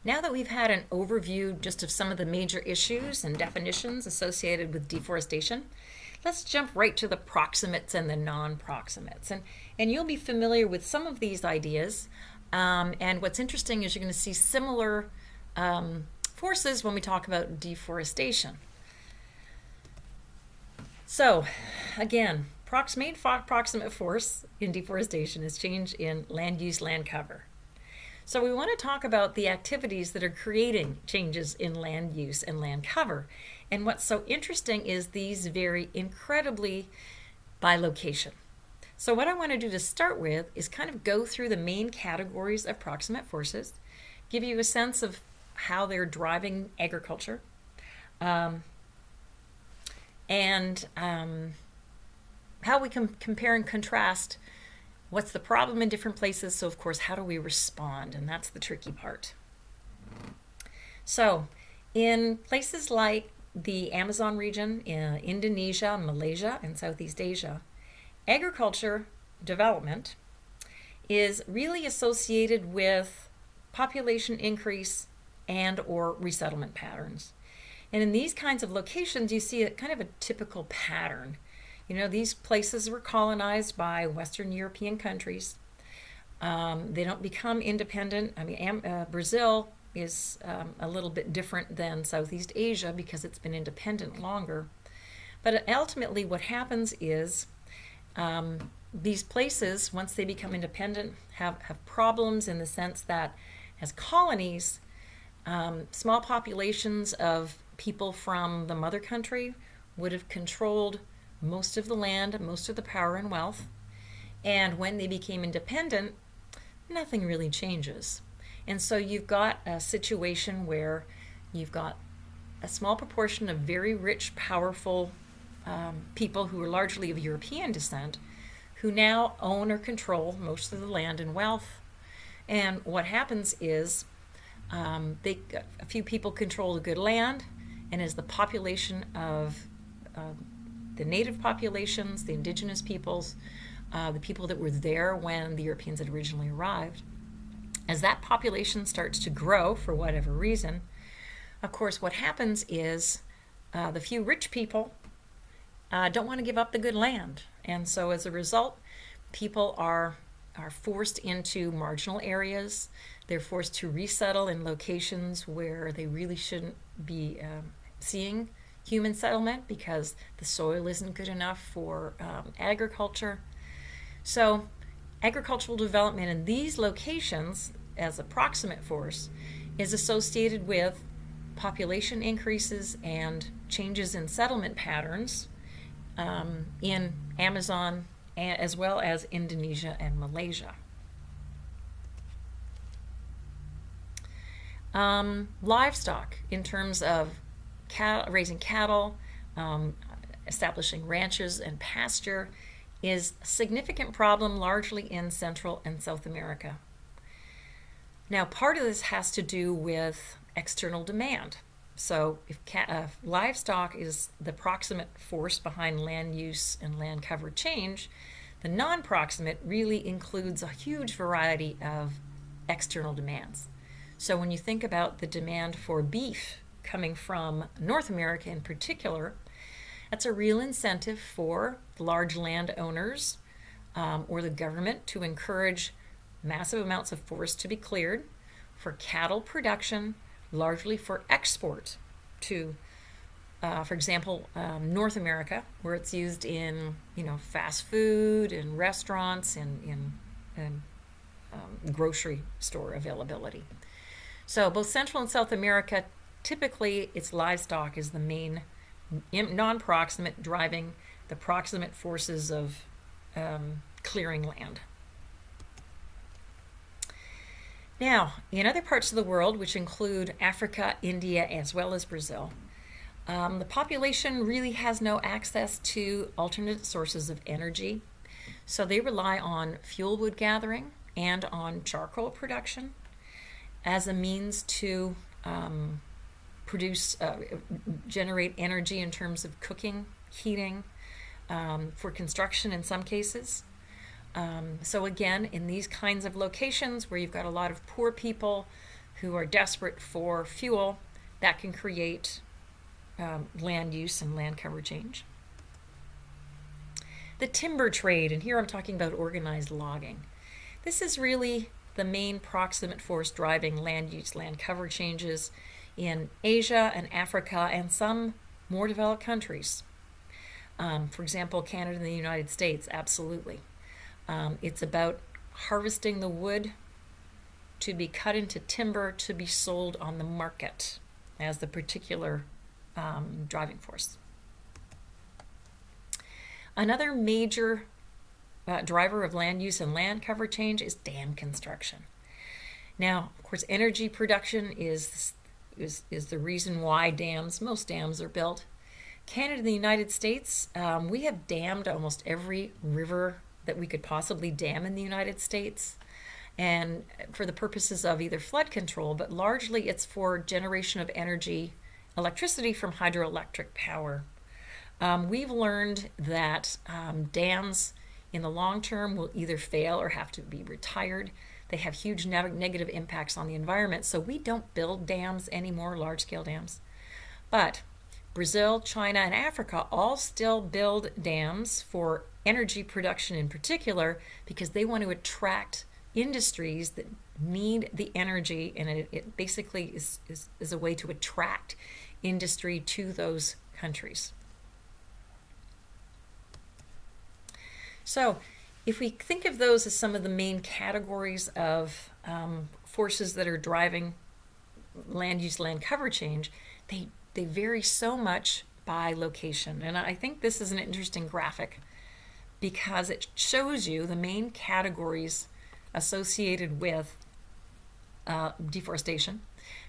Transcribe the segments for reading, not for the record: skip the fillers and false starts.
Now that we've had an overview just of some of the major issues and definitions associated with deforestation, let's jump right to the proximates and the non-proximates. And you'll be familiar with some of these ideas. And what's interesting is you're going to see similar forces when we talk about deforestation. So, again, proximate force in deforestation is change in land use, land cover. So we want to talk about the activities that are creating changes in land use and land cover. And what's so interesting is these vary incredibly by location. So what I want to do to start with is kind of go through the main categories of proximate forces, give you a sense of how they're driving agriculture, and how we can compare and contrast what's the problem in different places. So of course, how do we respond? And that's the tricky part. So in places like the Amazon region, in Indonesia, Malaysia, and Southeast Asia, agriculture development is really associated with population increase and or resettlement patterns. And in these kinds of locations, you see a kind of a typical pattern. You know, these places were colonized by Western European countries. They don't become independent. I mean, Brazil is a little bit different than Southeast Asia because it's been independent longer. But ultimately what happens is these places, once they become independent, have problems in the sense that as colonies, small populations of people from the mother country would have controlled most of the land, most of the power and wealth. And when they became independent, nothing really changes. And so you've got a situation where you've got a small proportion of very rich, powerful people who are largely of European descent who now own or control most of the land and wealth. And what happens is a few people control the good land, and as the population of the native populations, the indigenous peoples, the people that were there when the Europeans had originally arrived, as that population starts to grow for whatever reason, of course what happens is the few rich people don't want to give up the good land. And so as a result, people are forced into marginal areas. They're forced to resettle in locations where they really shouldn't be seeing human settlement because the soil isn't good enough for agriculture. So agricultural development in these locations as a proximate force is associated with population increases and changes in settlement patterns in Amazon as well as Indonesia and Malaysia. Livestock, in terms of raising cattle, establishing ranches and pasture, is a significant problem largely in Central and South America. Now, part of this has to do with external demand. So if livestock is the proximate force behind land use and land cover change, the non-proximate really includes a huge variety of external demands. So when you think about the demand for beef coming from North America in particular, that's a real incentive for large landowners or the government to encourage massive amounts of forest to be cleared for cattle production, largely for export to, for example, North America, where it's used in fast food and restaurants and in grocery store availability. So both Central and South America, typically it's livestock is the main non-proximate driving the proximate forces of clearing land. Now, in other parts of the world, which include Africa, India, as well as Brazil, the population really has no access to alternate sources of energy. So they rely on fuel wood gathering and on charcoal production as a means to generate energy in terms of cooking, heating, for construction in some cases. So again, in these kinds of locations where you've got a lot of poor people who are desperate for fuel that can create land use and land cover change. The timber trade, and here I'm talking about organized logging. This is really the main proximate force driving land use, land cover changes in Asia and Africa and some more developed countries. For example, Canada and the United States, absolutely. It's about harvesting the wood to be cut into timber to be sold on the market as the particular driving force. Another major driver of land use and land cover change is dam construction. Now, of course, energy production is the reason why most dams are built. Canada and the United States, we have dammed almost every river that we could possibly dam in the United States, and for the purposes of either flood control, but largely it's for generation of energy, electricity from hydroelectric power. We've learned that dams in the long term will either fail or have to be retired. They have huge negative impacts on the environment, so we don't build dams anymore, large-scale dams. But Brazil, China, and Africa all still build dams for energy production in particular because they want to attract industries that need the energy, and it basically is a way to attract industry to those countries. So if we think of those as some of the main categories of forces that are driving land use, land cover change, they vary so much by location. And I think this is an interesting graphic because it shows you the main categories associated with deforestation,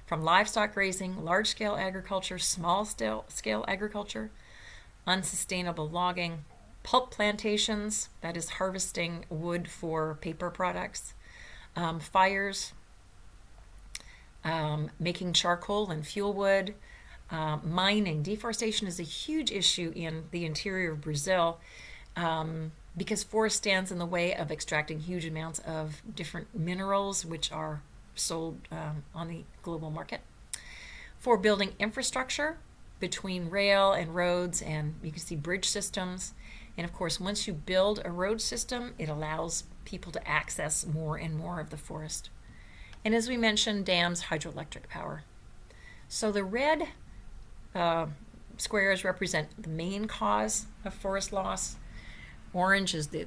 from livestock grazing, large-scale agriculture, small-scale agriculture, unsustainable logging, pulp plantations, that is harvesting wood for paper products, fires, making charcoal and fuel wood, mining. Deforestation is a huge issue in the interior of Brazil because forest stands in the way of extracting huge amounts of different minerals which are sold on the global market. For building infrastructure between rail and roads, and you can see bridge systems. And of course, once you build a road system, it allows people to access more and more of the forest. And as we mentioned, dams, hydroelectric power. So the red squares represent the main cause of forest loss. Orange is the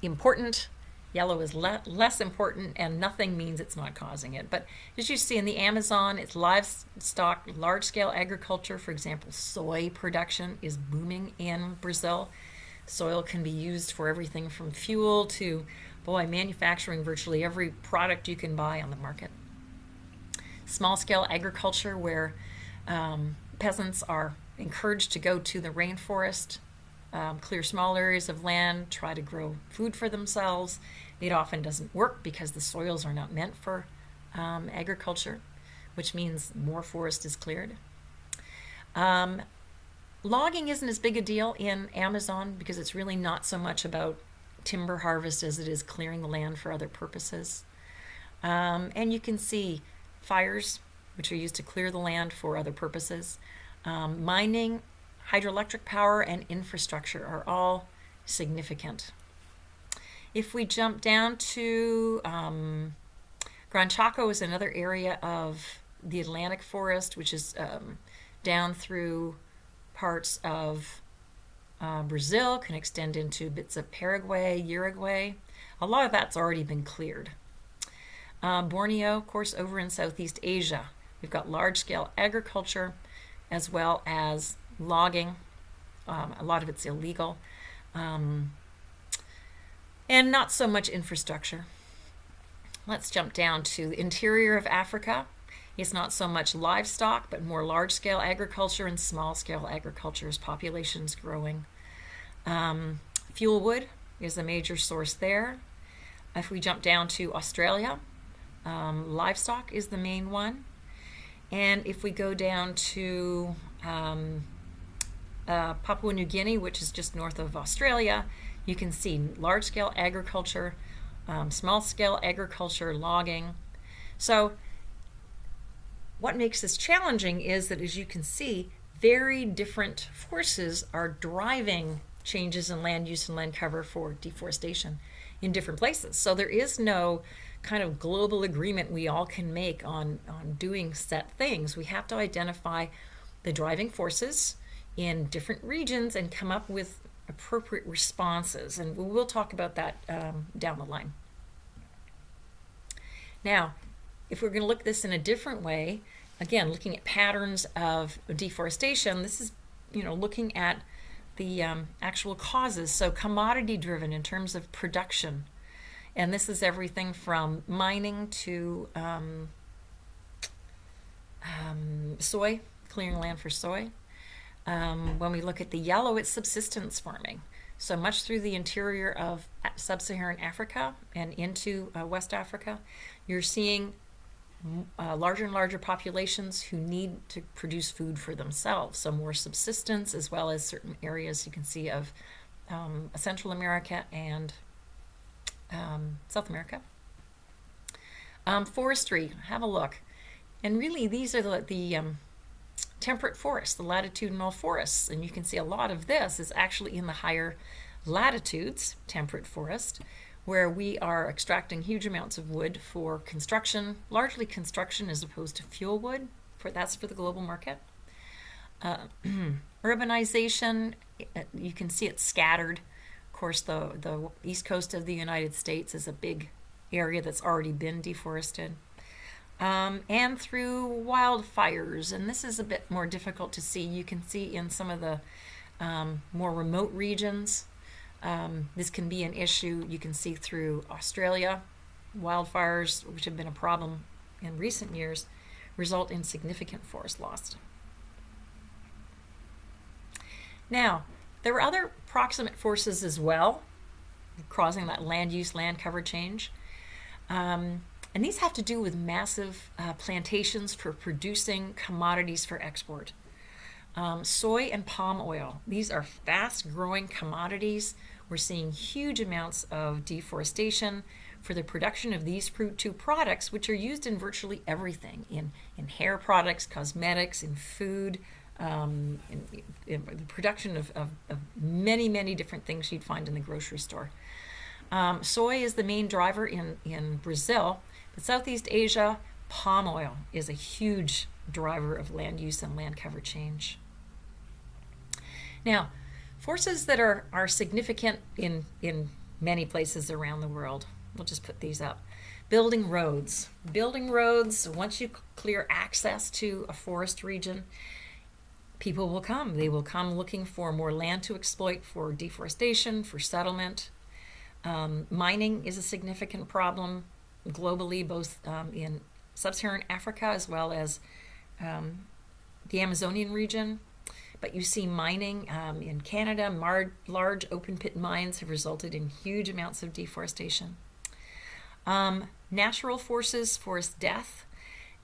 important. Yellow is less important, and nothing means it's not causing it. But as you see in the Amazon, it's livestock, large-scale agriculture. For example, soy production is booming in Brazil. Soil can be used for everything from fuel to, manufacturing virtually every product you can buy on the market. Small-scale agriculture, where peasants are encouraged to go to the rainforest, clear small areas of land, try to grow food for themselves. It often doesn't work because the soils are not meant for agriculture, which means more forest is cleared. Logging isn't as big a deal in Amazon because it's really not so much about timber harvest as it is clearing the land for other purposes. And you can see fires, which are used to clear the land for other purposes. Mining, hydroelectric power, and infrastructure are all significant. If we jump down to Gran Chaco is another area of the Atlantic forest, which is down through parts of Brazil, can extend into bits of Paraguay, Uruguay. A lot of that's already been cleared. Borneo, of course, over in Southeast Asia, we've got large-scale agriculture as well as logging. A lot of it's illegal. And not so much infrastructure. Let's jump down to the interior of Africa. It's not so much livestock, but more large-scale agriculture and small-scale agriculture as population's growing. Fuel wood is a major source there. If we jump down to Australia, livestock is the main one. And if we go down to Papua New Guinea, which is just north of Australia, you can see large-scale agriculture, small-scale agriculture, logging. So what makes this challenging is that, as you can see, very different forces are driving changes in land use and land cover for deforestation in different places. So there is no kind of global agreement we all can make on doing set things. We have to identify the driving forces in different regions and come up with appropriate responses. And we'll talk about that down the line. Now, if we're going to look at this in a different way, again, looking at patterns of deforestation, this is, looking at the actual causes. So commodity driven in terms of production. And this is everything from mining to soy, clearing land for soy. When we look at the yellow, it's subsistence farming. So much through the interior of sub-Saharan Africa and into West Africa, you're seeing larger and larger populations who need to produce food for themselves. So more subsistence, as well as certain areas you can see of Central America and South America. Forestry, have a look. And really these are the temperate forests, the latitudinal forests. And you can see a lot of this is actually in the higher latitudes, temperate forest, where we are extracting huge amounts of wood for construction, largely construction as opposed to fuel wood. That's for the global market. Urbanization, you can see it scattered. Of course, the east coast of the United States is a big area that's already been deforested. And through wildfires, and this is a bit more difficult to see. You can see in some of the more remote regions, this can be an issue. You can see through Australia, wildfires, which have been a problem in recent years, result in significant forest loss. Now, there are other proximate forces as well, causing that land use, land cover change. And these have to do with massive plantations for producing commodities for export. Soy and palm oil, these are fast-growing commodities. We're seeing huge amounts of deforestation for the production of these two products, which are used in virtually everything, in hair products, cosmetics, in food, in the production of many, many different things you'd find in the grocery store. Soy is the main driver in Brazil, but Southeast Asia, palm oil is a huge driver of land use and land cover change. Now, forces that are significant in many places around the world, we'll just put these up. Building roads. Building roads, once you clear access to a forest region, people will come. They will come looking for more land to exploit for deforestation, for settlement. Mining is a significant problem globally, both in sub-Saharan Africa as well as the Amazonian region. But you see mining in Canada, large open pit mines have resulted in huge amounts of deforestation. Natural forces, forest death.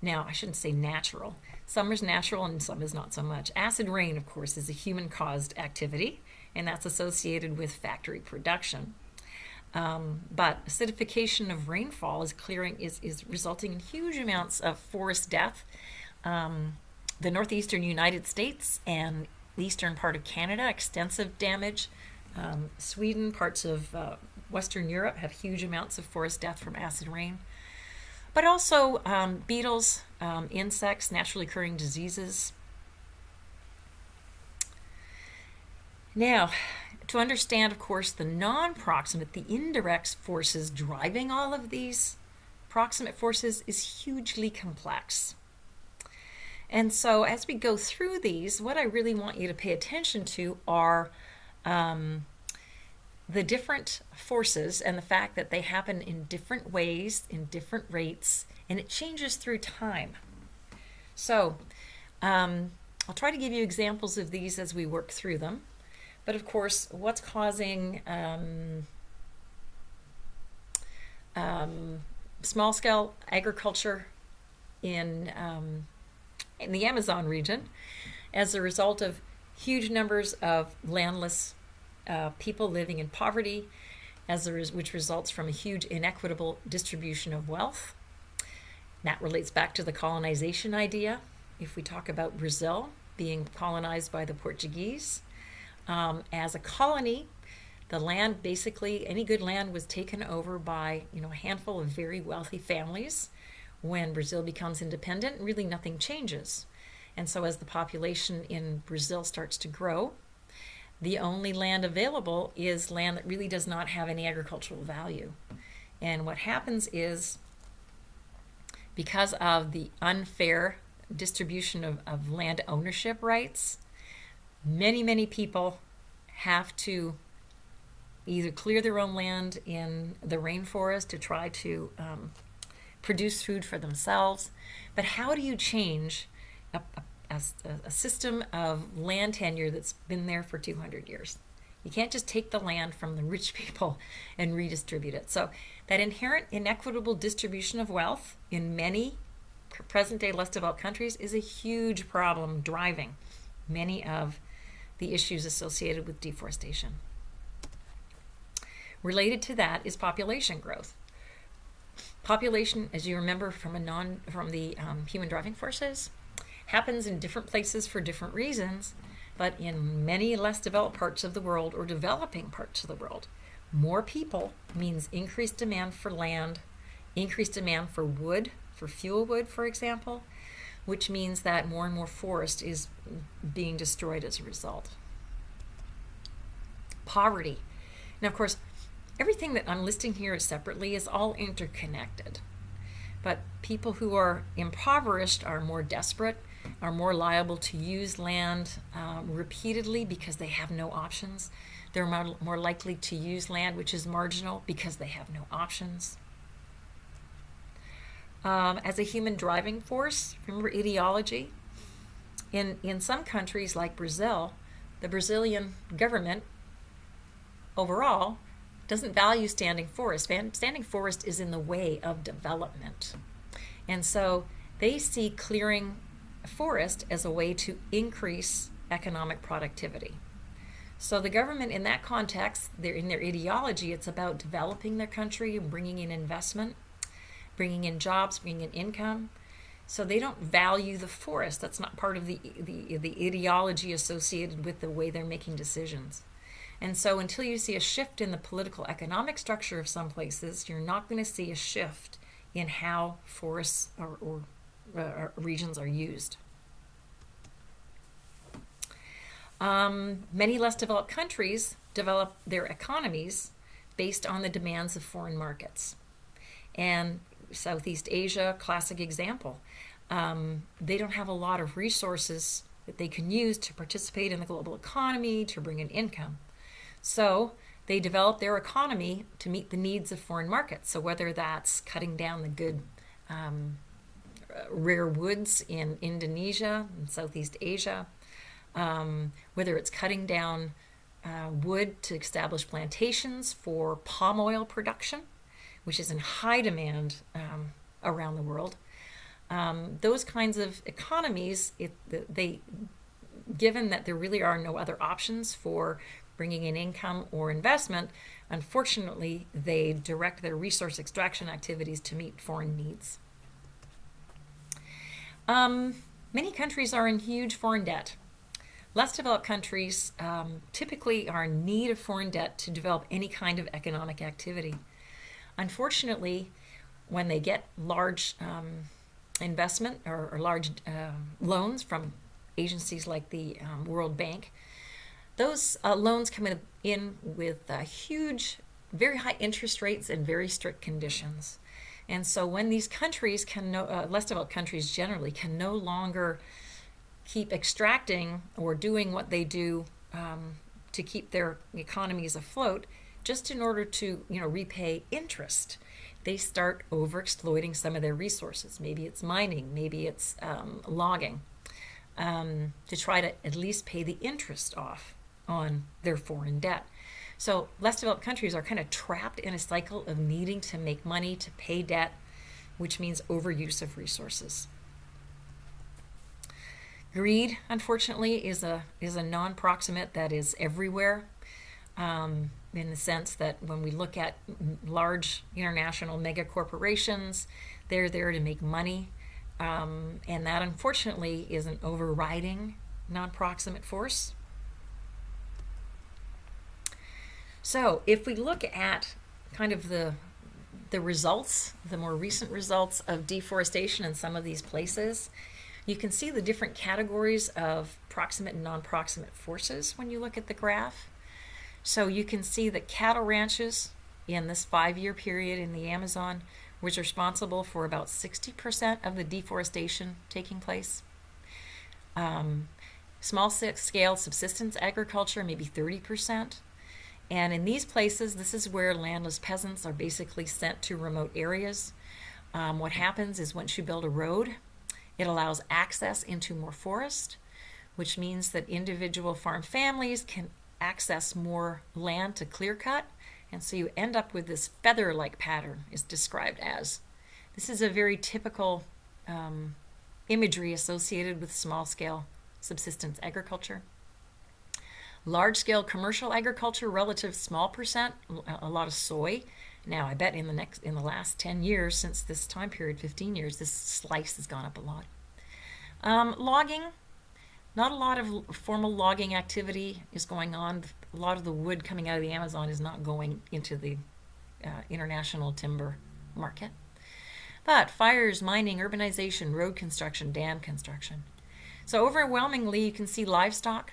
Now, I shouldn't say natural. Some is natural and some is not so much. Acid rain, of course, is a human-caused activity, and that's associated with factory production. But acidification of rainfall is resulting in huge amounts of forest death. The northeastern United States and the eastern part of Canada, extensive damage. Sweden, parts of Western Europe have huge amounts of forest death from acid rain. But also beetles, insects, naturally occurring diseases. Now, to understand, of course, the non-proximate, the indirect forces driving all of these proximate forces is hugely complex. And so as we go through these, what I really want you to pay attention to are the different forces and the fact that they happen in different ways, in different rates, and it changes through time. So I'll try to give you examples of these as we work through them. But of course, what's causing small-scale agriculture in the Amazon region as a result of huge numbers of landless people living in poverty, which results from a huge inequitable distribution of wealth. That relates back to the colonization idea. If we talk about Brazil being colonized by the Portuguese, as a colony, the land, basically any good land, was taken over by a handful of very wealthy families. When Brazil becomes independent, really nothing changes. And so as the population in Brazil starts to grow, the only land available is land that really does not have any agricultural value. And what happens is, because of the unfair distribution of land ownership rights, many people have to either clear their own land in the rainforest to try to produce food for themselves. But how do you change a system of land tenure that's been there for 200 years? You can't just take the land from the rich people and redistribute it. So that inherent inequitable distribution of wealth in many present-day less developed countries is a huge problem driving many of the issues associated with deforestation. Related to that is population growth. Population, as you remember from the human driving forces, happens in different places for different reasons, but in many less developed parts of the world, or developing parts of the world, more people means increased demand for land, increased demand for wood, for fuel wood, for example, which means that more and more forest is being destroyed as a result. Poverty. Now, of course, everything that I'm listing here separately is all interconnected. But people who are impoverished are more desperate, are more liable to use land repeatedly because they have no options. They're more likely to use land which is marginal because they have no options. As a human driving force, remember ideology? In some countries like Brazil, the Brazilian government overall doesn't value standing forest. Standing forest is in the way of development. And so they see clearing forest as a way to increase economic productivity. So the government, in that context, in their ideology, it's about developing their country, bringing in investment, bringing in jobs, bringing in income. So they don't value the forest. That's not part of the ideology associated with the way they're making decisions. And so until you see a shift in the political economic structure of some places, you're not going to see a shift in how forests or regions are used. Many less developed countries develop their economies based on the demands of foreign markets. And Southeast Asia, classic example. They don't have a lot of resources that they can use to participate in the global economy, to bring in income. So they develop their economy to meet the needs of foreign markets. So whether that's cutting down the good rare woods in Indonesia and Southeast Asia, whether it's cutting down wood to establish plantations for palm oil production, which is in high demand around the world. Those kinds of economies, given that there really are no other options for bringing in income or investment, unfortunately, they direct their resource extraction activities to meet foreign needs. Many countries are in huge foreign debt. Less developed countries typically are in need of foreign debt to develop any kind of economic activity. Unfortunately, when they get large investment or large loans from agencies like the World Bank, those loans come in with huge, very high interest rates and very strict conditions. And so when these countries less developed countries generally, can no longer keep extracting or doing what they do to keep their economies afloat, just in order to repay interest, they start overexploiting some of their resources. Maybe it's mining, maybe it's logging, to try to at least pay the interest off on their foreign debt. So less developed countries are kind of trapped in a cycle of needing to make money to pay debt, which means overuse of resources. Greed, unfortunately, is a non-proximate that is everywhere, in the sense that when we look at large international mega corporations, They're there to make money, and that unfortunately is an overriding non-proximate force. So if we look at kind of the results, the more recent results of deforestation in some of these places, you can see the different categories of proximate and non-proximate forces when you look at the graph. So you can see that cattle ranches in this 5-year period in the Amazon was responsible for about 60% of the deforestation taking place. Small scale subsistence agriculture, maybe 30%. And in these places, this is where landless peasants are basically sent to remote areas. What happens is once you build a road, it allows access into more forest, which means that individual farm families can access more land to clear cut. And so you end up with this feather-like pattern, is described as. This is a very typical imagery associated with small-scale subsistence agriculture. Large-scale commercial agriculture, relative small percent, a lot of soy. Now, I bet in the last 10 years, since this time period, 15 years, this slice has gone up a lot. Logging, not a lot of formal logging activity is going on. A lot of the wood coming out of the Amazon is not going into the international timber market. But fires, mining, urbanization, road construction, dam construction. So overwhelmingly, you can see livestock.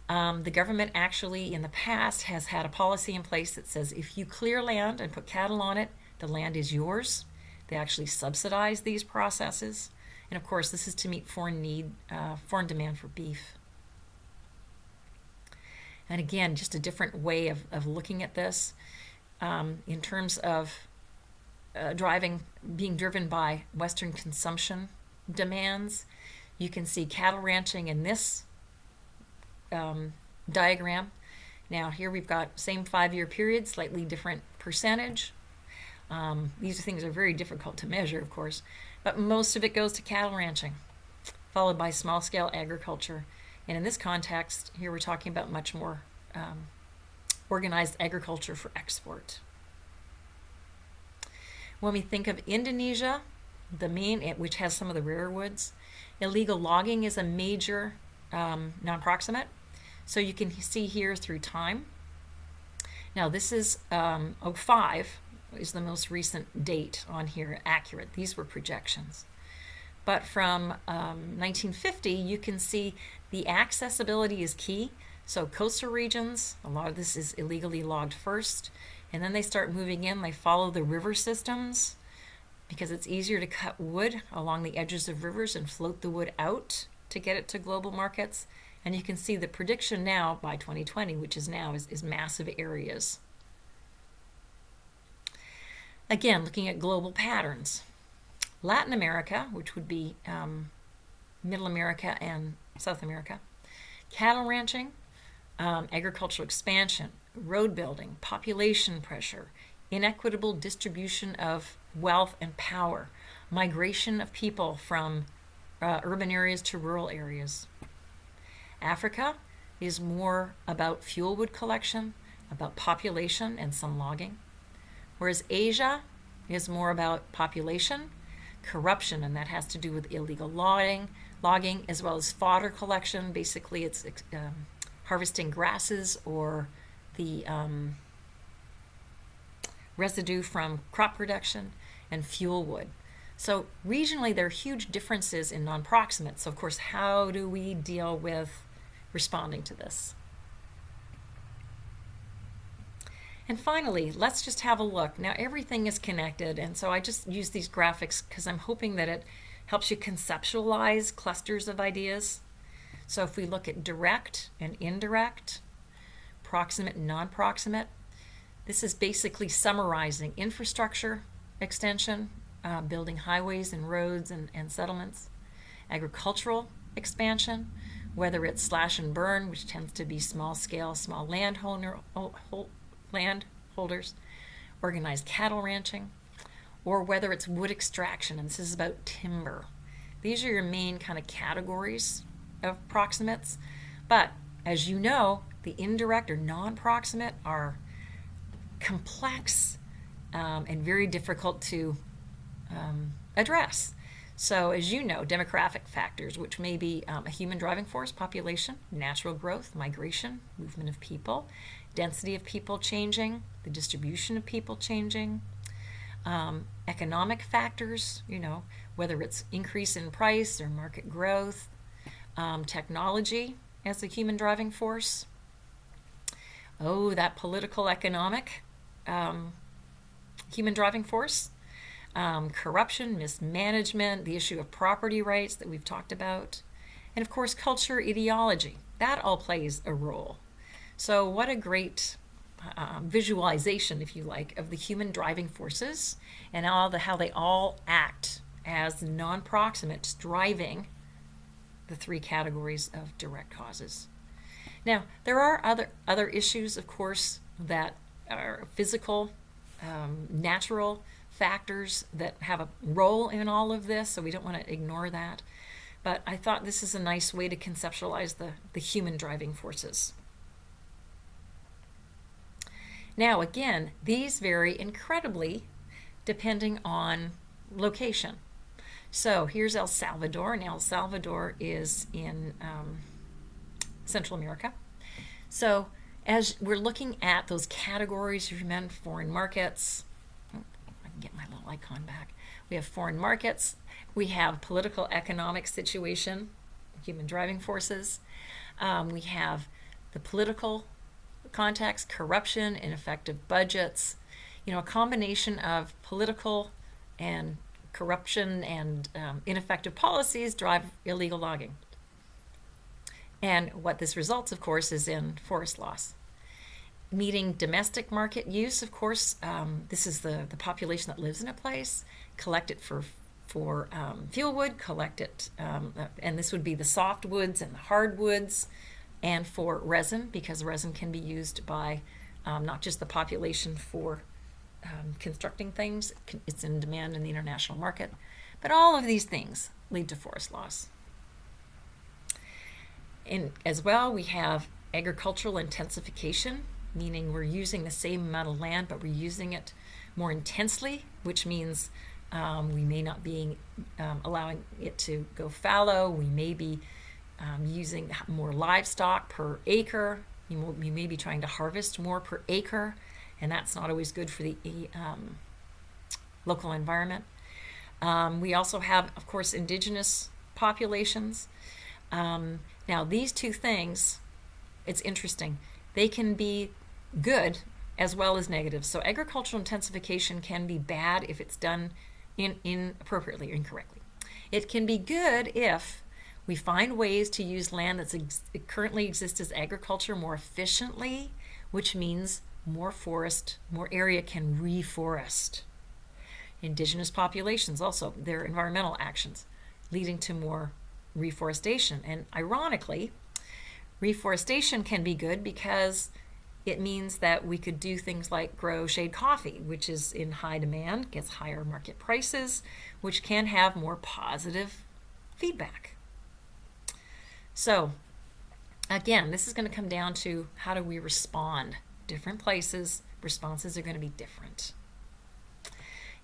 The government actually in the past has had a policy in place that says if you clear land and put cattle on it, the land is yours. They actually subsidize these processes. And of course, this is to meet foreign demand for beef. And again, just a different way of looking at this in terms of being driven by Western consumption demands. You can see cattle ranching in this diagram. Now here we've got same 5-year period, slightly different percentage. These things are very difficult to measure, of course, but most of it goes to cattle ranching, followed by small-scale agriculture. And in this context, here we're talking about much more organized agriculture for export. When we think of Indonesia, which has some of the rare woods, illegal logging is a major non-proximate. So you can see here through time. Now this is 05 is the most recent date on here, accurate. These were projections. But from 1950, you can see the accessibility is key. So coastal regions, a lot of this is illegally logged first, and then they start moving in. They follow the river systems because it's easier to cut wood along the edges of rivers and float the wood out to get it to global markets. And you can see the prediction now by 2020, which is now, is massive areas. Again, looking at global patterns. Latin America, which would be Middle America and South America, cattle ranching, agricultural expansion, road building, population pressure, inequitable distribution of wealth and power, migration of people from urban areas to rural areas. Africa is more about fuel wood collection, about population and some logging, whereas Asia is more about population, corruption, and that has to do with illegal logging, as well as fodder collection. Basically, it's harvesting grasses or the residue from crop production, and fuel wood. So regionally, there are huge differences in non-proximate. So of course, how do we deal with responding to this? And finally, let's just have a look. Now everything is connected, and so I just use these graphics because I'm hoping that it helps you conceptualize clusters of ideas. So if we look at direct and indirect, proximate and non-proximate, this is basically summarizing infrastructure extension, building highways and roads and settlements, agricultural expansion, whether it's slash and burn, which tends to be small scale, small landholders, organized cattle ranching, or whether it's wood extraction, and this is about timber. These are your main kind of categories of proximates. But as you know, the indirect or non-proximate are complex and very difficult to address. So, as you know, demographic factors, which may be a human driving force, population, natural growth, migration, movement of people, density of people changing, the distribution of people changing, economic factors, whether it's increase in price or market growth, technology as a human driving force. Oh, that political economic human driving force. Corruption, mismanagement, the issue of property rights that we've talked about, and of course culture, ideology. That all plays a role. So what a great visualization, if you like, of the human driving forces and how they all act as non-proximates driving the three categories of direct causes. Now, there are other issues, of course, that are physical, natural factors that have a role in all of this, so we don't want to ignore that. But I thought this is a nice way to conceptualize the human driving forces. Now, again, these vary incredibly depending on location. So here's El Salvador, and El Salvador is in Central America. So as we're looking at those categories, you remember foreign markets. I can get my little icon back. We have foreign markets. We have political economic situation, human driving forces. We have the political context, corruption, ineffective budgets. A combination of political and corruption and ineffective policies drive illegal logging. And what this results, of course, is in forest loss. Meeting domestic market use, of course, this is the population that lives in a place, collect it for fuel wood, collect it, and this would be the soft woods and the hard woods, and for resin, because resin can be used by not just the population for constructing things, it's in demand in the international market, but all of these things lead to forest loss. And as well, we have agricultural intensification, meaning we're using the same amount of land, but we're using it more intensely, which means we may not be allowing it to go fallow. We may be using more livestock per acre. You may be trying to harvest more per acre, and that's not always good for the local environment. We also have, of course, indigenous populations. Now, these two things, it's interesting. They can be good as well as negative. So agricultural intensification can be bad if it's done inappropriately or incorrectly. It can be good if we find ways to use land that currently exists as agriculture more efficiently, which means more forest, more area can reforest. Indigenous populations also, their environmental actions leading to more reforestation. And ironically, reforestation can be good because it means that we could do things like grow shade coffee, which is in high demand, gets higher market prices, which can have more positive feedback. So again, this is going to come down to how do we respond. Different places, responses are going to be different.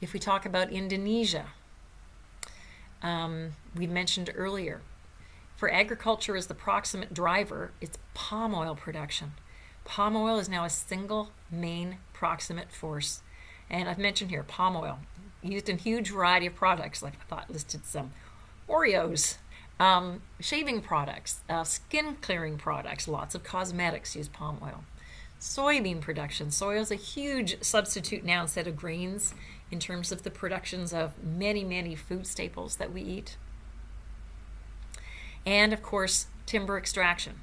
If we talk about Indonesia, we mentioned earlier, for agriculture as the proximate driver, it's palm oil production. Palm oil is now a single main proximate force. And I've mentioned here palm oil, used in a huge variety of products, like I thought listed some Oreos, shaving products, skin clearing products, lots of cosmetics use palm oil. Soybean production. Soy is a huge substitute now instead of grains in terms of the productions of many, many food staples that we eat. And of course, timber extraction.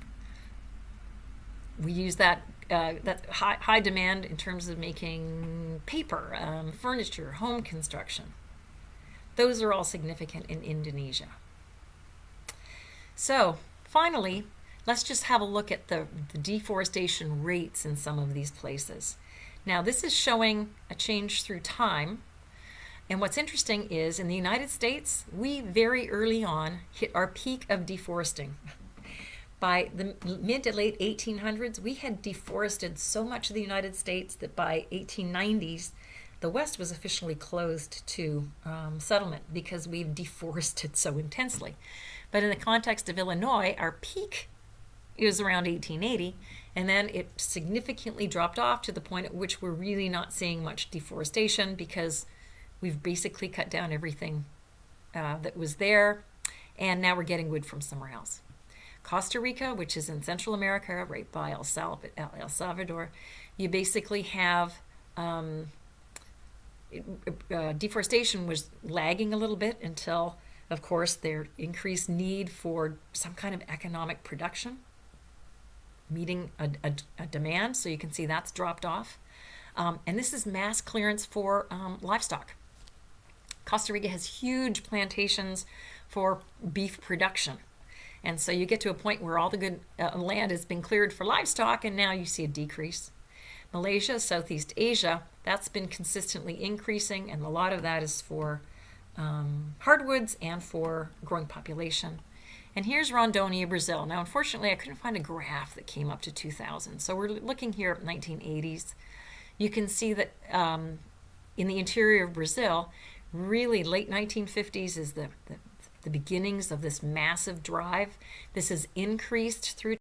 We use that high demand in terms of making paper, furniture, home construction. Those are all significant in Indonesia. So finally, let's just have a look at the deforestation rates in some of these places. Now, this is showing a change through time. And what's interesting is in the United States, we very early on hit our peak of deforesting. By the mid to late 1800s, we had deforested so much of the United States that by 1890s, the West was officially closed to settlement because we've deforested so intensely. But in the context of Illinois, our peak is around 1880, and then it significantly dropped off to the point at which we're really not seeing much deforestation because we've basically cut down everything that was there, and now we're getting wood from somewhere else. Costa Rica, which is in Central America, right by El Salvador, you basically have deforestation was lagging a little bit until, of course, their increased need for some kind of economic production, meeting a demand. So you can see that's dropped off. And this is mass clearance for livestock. Costa Rica has huge plantations for beef production. And so you get to a point where all the good land has been cleared for livestock, and now you see a decrease. Malaysia, Southeast Asia, that's been consistently increasing, and a lot of that is for hardwoods and for growing population. And here's Rondônia, Brazil. Now, unfortunately, I couldn't find a graph that came up to 2000. So we're looking here at 1980s. You can see that in the interior of Brazil, really late 1950s is the beginnings of this massive drive. This has increased through